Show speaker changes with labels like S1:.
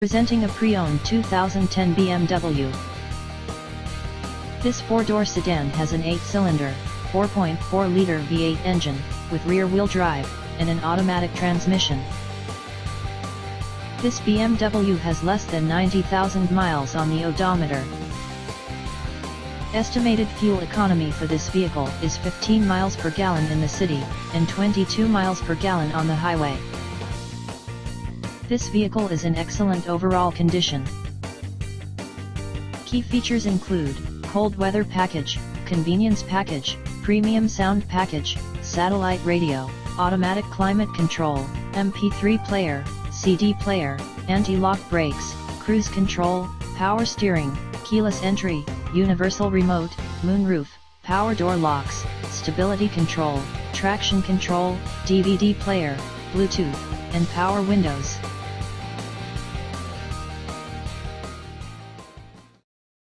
S1: Presenting a pre-owned 2010 BMW. This four-door sedan has an 8-cylinder, 4.4-liter V8 engine, with rear-wheel drive, and an automatic transmission. This BMW has less than 90,000 miles on the odometer. Estimated fuel economy for this vehicle is 15 miles per gallon in the city, and 22 miles per gallon on the highway. This vehicle is in excellent overall condition. Key features include cold weather package, convenience package, premium sound package, satellite radio, automatic climate control, MP3 player, CD player, anti-lock brakes, cruise control, power steering, keyless entry, universal remote, moonroof, power door locks, stability control, traction control, DVD player, Bluetooth, and power windows.